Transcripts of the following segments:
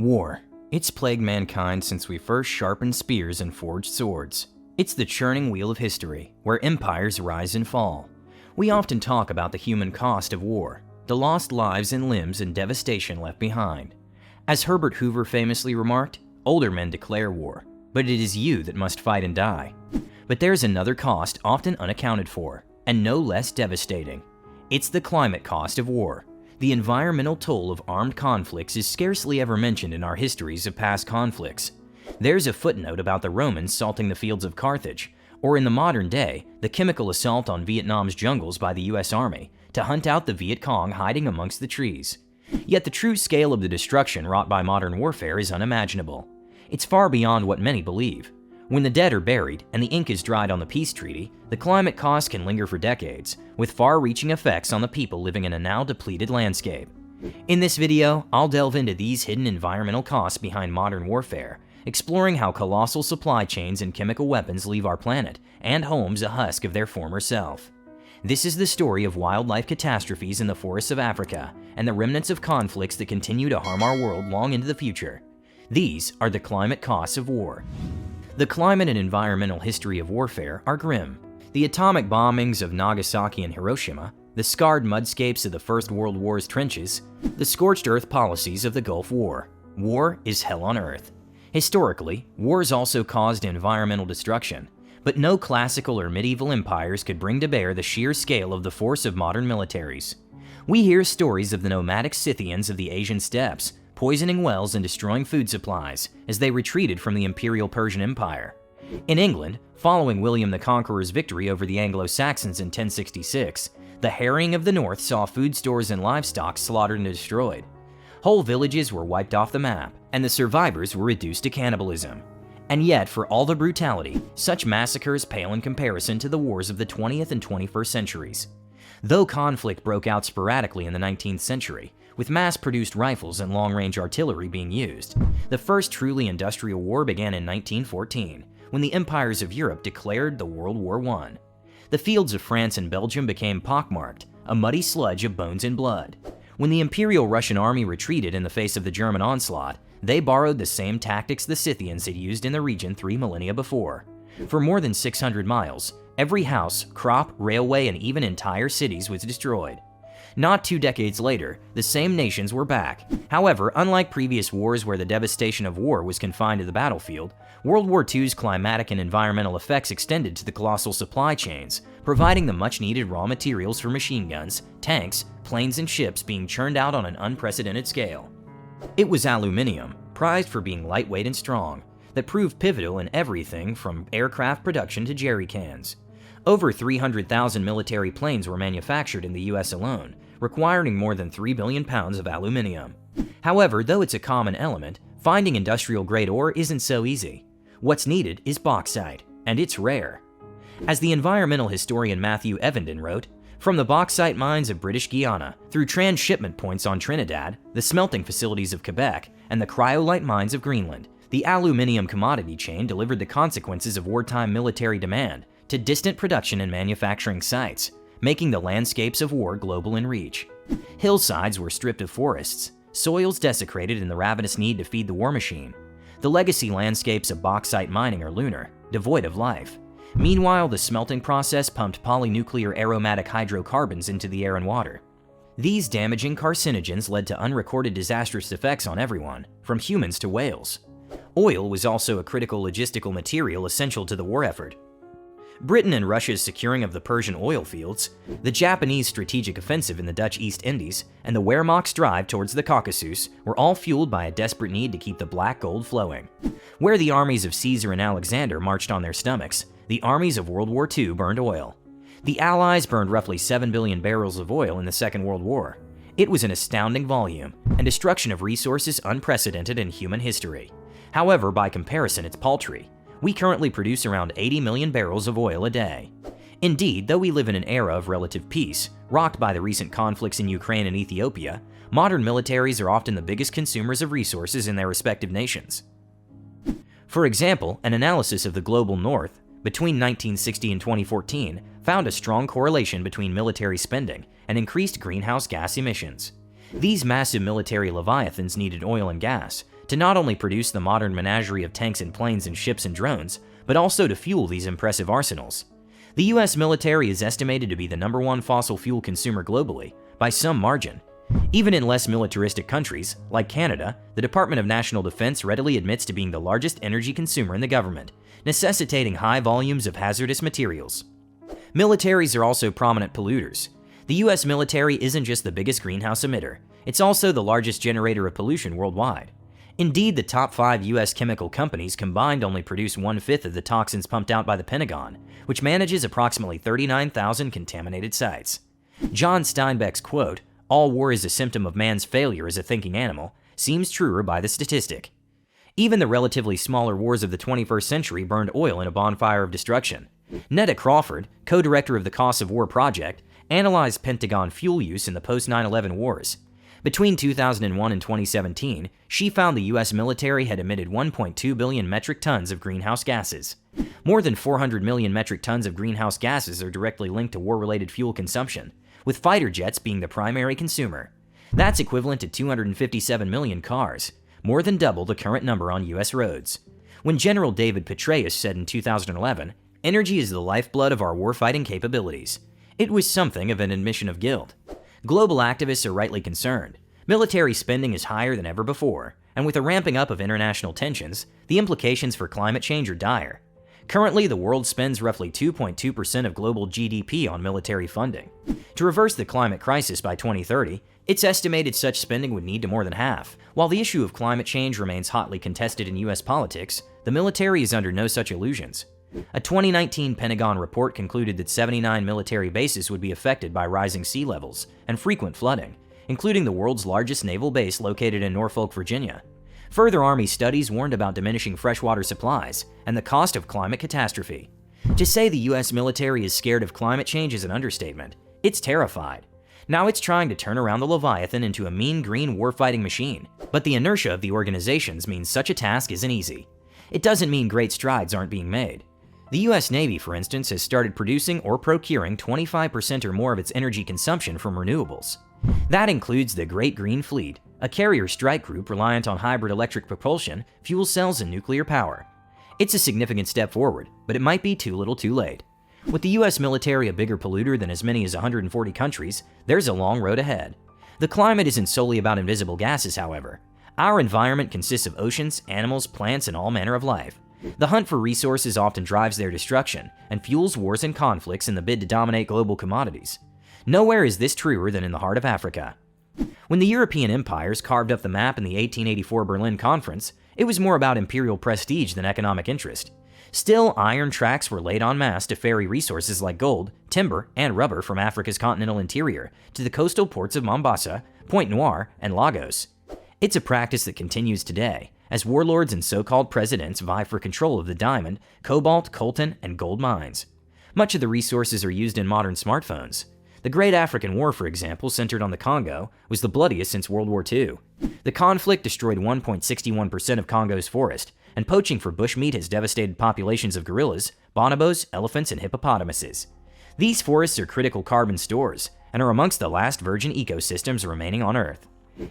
War. It's plagued mankind since we first sharpened spears and forged swords. It's the churning wheel of history, where empires rise and fall. We often talk about the human cost of war, the lost lives and limbs and devastation left behind. As Herbert Hoover famously remarked, older men declare war, but it is you that must fight and die. But there's another cost often unaccounted for, and no less devastating. It's the climate cost of war. The environmental toll of armed conflicts is scarcely ever mentioned in our histories of past conflicts. There's a footnote about the Romans salting the fields of Carthage, or in the modern day, the chemical assault on Vietnam's jungles by the US Army to hunt out the Viet Cong hiding amongst the trees. Yet the true scale of the destruction wrought by modern warfare is unimaginable. It's far beyond what many believe. When the dead are buried and the ink is dried on the peace treaty, the climate cost can linger for decades, with far-reaching effects on the people living in a now depleted landscape. In this video, I'll delve into these hidden environmental costs behind modern warfare, exploring how colossal supply chains and chemical weapons leave our planet and homes a husk of their former self. This is the story of wildlife catastrophes in the forests of Africa and the remnants of conflicts that continue to harm our world long into the future. These are the climate costs of war. The climate and environmental history of warfare are grim. The atomic bombings of Nagasaki and Hiroshima, the scarred mudscapes of the First World War's trenches, the scorched earth policies of the Gulf War. War is hell on earth. Historically, wars also caused environmental destruction, but no classical or medieval empires could bring to bear the sheer scale of the force of modern militaries. We hear stories of the nomadic Scythians of the Asian steppes, poisoning wells and destroying food supplies as they retreated from the Imperial Persian Empire. In England, following William the Conqueror's victory over the Anglo-Saxons in 1066, the harrying of the north saw food stores and livestock slaughtered and destroyed. Whole villages were wiped off the map, and the survivors were reduced to cannibalism. And yet, for all the brutality, such massacres pale in comparison to the wars of the 20th and 21st centuries. Though conflict broke out sporadically in the 19th century, with mass-produced rifles and long-range artillery being used, the first truly industrial war began in 1914, when the empires of Europe declared the World War I. The fields of France and Belgium became pockmarked, a muddy sludge of bones and blood. When the Imperial Russian army retreated in the face of the German onslaught, they borrowed the same tactics the Scythians had used in the region 3 millennia before. For more than 600 miles, every house, crop, railway, and even entire cities was destroyed. Not 2 decades later, the same nations were back. However, unlike previous wars where the devastation of war was confined to the battlefield, World War II's climatic and environmental effects extended to the colossal supply chains, providing the much-needed raw materials for machine guns, tanks, planes, and ships being churned out on an unprecedented scale. It was aluminum, prized for being lightweight and strong, that proved pivotal in everything from aircraft production to jerry cans. Over 300,000 military planes were manufactured in the US alone, requiring more than 3 billion pounds of aluminum. However, though it's a common element, finding industrial-grade ore isn't so easy. What's needed is bauxite, and it's rare. As the environmental historian Matthew Evenden wrote, from the bauxite mines of British Guiana, through transshipment points on Trinidad, the smelting facilities of Quebec, and the cryolite mines of Greenland, the aluminium commodity chain delivered the consequences of wartime military demand to distant production and manufacturing sites, making the landscapes of war global in reach. Hillsides were stripped of forests, soils desecrated in the ravenous need to feed the war machine. The legacy landscapes of bauxite mining are lunar, devoid of life. Meanwhile, the smelting process pumped polynuclear aromatic hydrocarbons into the air and water. These damaging carcinogens led to unrecorded disastrous effects on everyone, from humans to whales. Oil was also a critical logistical material essential to the war effort. Britain and Russia's securing of the Persian oil fields, the Japanese strategic offensive in the Dutch East Indies, and the Wehrmacht's drive towards the Caucasus were all fueled by a desperate need to keep the black gold flowing. Where the armies of Caesar and Alexander marched on their stomachs, the armies of World War II burned oil. The Allies burned roughly 7 billion barrels of oil in the Second World War. It was an astounding volume, and destruction of resources unprecedented in human history. However, by comparison, it's paltry. We currently produce around 80 million barrels of oil a day. Indeed, though we live in an era of relative peace, rocked by the recent conflicts in Ukraine and Ethiopia, modern militaries are often the biggest consumers of resources in their respective nations. For example, an analysis of the global north between 1960 and 2014 found a strong correlation between military spending and increased greenhouse gas emissions. These massive military leviathans needed oil and gas to not only produce the modern menagerie of tanks and planes and ships and drones, but also to fuel these impressive arsenals. The US military is estimated to be the #1 fossil fuel consumer globally, by some margin. Even in less militaristic countries, like Canada, the Department of National Defense readily admits to being the largest energy consumer in the government, necessitating high volumes of hazardous materials. Militaries are also prominent polluters. The US military isn't just the biggest greenhouse emitter, it's also the largest generator of pollution worldwide. Indeed, the top 5 US chemical companies combined only produce 1/5 of the toxins pumped out by the Pentagon, which manages approximately 39,000 contaminated sites. John Steinbeck's quote, "All war is a symptom of man's failure as a thinking animal," seems truer by the statistic. Even the relatively smaller wars of the 21st century burned oil in a bonfire of destruction. Netta Crawford, co-director of the Costs of War Project, analyzed Pentagon fuel use in the post-9/11 wars. Between 2001 and 2017, she found the US military had emitted 1.2 billion metric tons of greenhouse gases. More than 400 million metric tons of greenhouse gases are directly linked to war-related fuel consumption, with fighter jets being the primary consumer. That's equivalent to 257 million cars, more than double the current number on US roads. When General David Petraeus said in 2011, "Energy is the lifeblood of our warfighting capabilities," it was something of an admission of guilt. Global activists are rightly concerned. Military spending is higher than ever before, and with a ramping up of international tensions, the implications for climate change are dire. Currently, the world spends roughly 2.2% of global GDP on military funding. To reverse the climate crisis by 2030, it's estimated such spending would need to more than half. While the issue of climate change remains hotly contested in US politics, the military is under no such illusions. A 2019 Pentagon report concluded that 79 military bases would be affected by rising sea levels and frequent flooding, including the world's largest naval base located in Norfolk, Virginia. Further Army studies warned about diminishing freshwater supplies and the cost of climate catastrophe. To say the US military is scared of climate change is an understatement. It's terrified. Now it's trying to turn around the Leviathan into a mean green warfighting machine, but the inertia of the organizations means such a task isn't easy. It doesn't mean great strides aren't being made. The US Navy, for instance, has started producing or procuring 25% or more of its energy consumption from renewables. That includes the Great Green Fleet, a carrier strike group reliant on hybrid electric propulsion, fuel cells, and nuclear power. It's a significant step forward, but it might be too little too late. With the US military a bigger polluter than as many as 140 countries, there's a long road ahead. The climate isn't solely about invisible gases, however. Our environment consists of oceans, animals, plants, and all manner of life. The hunt for resources often drives their destruction and fuels wars and conflicts in the bid to dominate global commodities. Nowhere is this truer than in the heart of Africa. When the European empires carved up the map in the 1884 Berlin Conference, it was more about imperial prestige than economic interest. Still, iron tracks were laid en masse to ferry resources like gold, timber, and rubber from Africa's continental interior to the coastal ports of Mombasa, Point Noir, and Lagos. It's a practice that continues today, as warlords and so-called presidents vie for control of the diamond, cobalt, coltan, and gold mines. Much of the resources are used in modern smartphones. The Great African War, for example, centered on the Congo, was the bloodiest since World War II. The conflict destroyed 1.61% of Congo's forest, and poaching for bushmeat has devastated populations of gorillas, bonobos, elephants, and hippopotamuses. These forests are critical carbon stores, and are amongst the last virgin ecosystems remaining on Earth.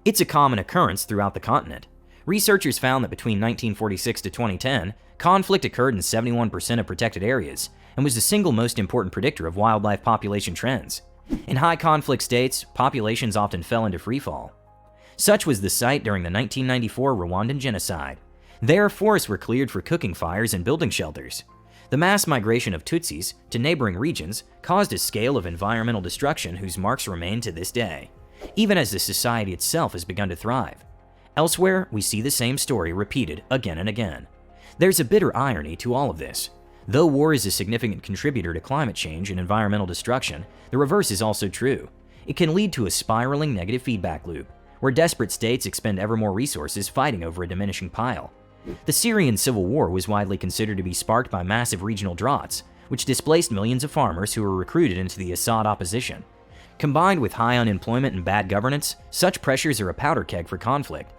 It's a common occurrence throughout the continent. Researchers found that between 1946 to 2010, conflict occurred in 71% of protected areas, and was the single most important predictor of wildlife population trends. In high conflict states, populations often fell into freefall. Such was the site during the 1994 Rwandan genocide. There, forests were cleared for cooking fires and building shelters. The mass migration of Tutsis to neighboring regions caused a scale of environmental destruction whose marks remain to this day, even as the society itself has begun to thrive. Elsewhere, we see the same story repeated again and again. There's a bitter irony to all of this. Though war is a significant contributor to climate change and environmental destruction, the reverse is also true. It can lead to a spiraling negative feedback loop, where desperate states expend ever more resources fighting over a diminishing pile. The Syrian civil war was widely considered to be sparked by massive regional droughts, which displaced millions of farmers who were recruited into the Assad opposition. Combined with high unemployment and bad governance, such pressures are a powder keg for conflict.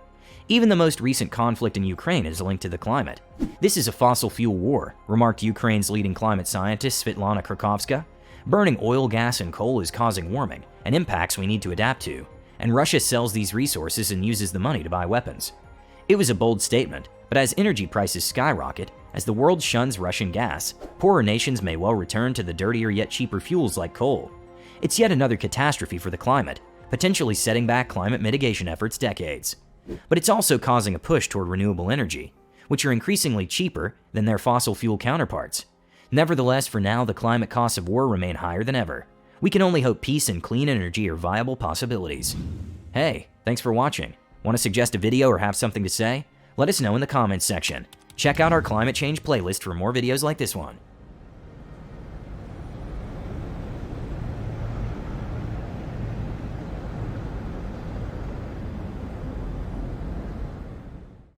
Even the most recent conflict in Ukraine is linked to the climate. This is a fossil fuel war, remarked Ukraine's leading climate scientist Svetlana Krakowska. Burning oil, gas, and coal is causing warming and impacts we need to adapt to, and Russia sells these resources and uses the money to buy weapons. It was a bold statement, but as energy prices skyrocket, as the world shuns Russian gas, poorer nations may well return to the dirtier yet cheaper fuels like coal. It's yet another catastrophe for the climate, potentially setting back climate mitigation efforts decades. But it's also causing a push toward renewable energy, which are increasingly cheaper than their fossil fuel counterparts. Nevertheless, for now, the climate costs of war remain higher than ever. We can only hope peace and clean energy are viable possibilities. Hey, thanks for watching. Want to suggest a video or have something to say? Let us know in the comments section. Check out our climate change playlist for more videos like this one.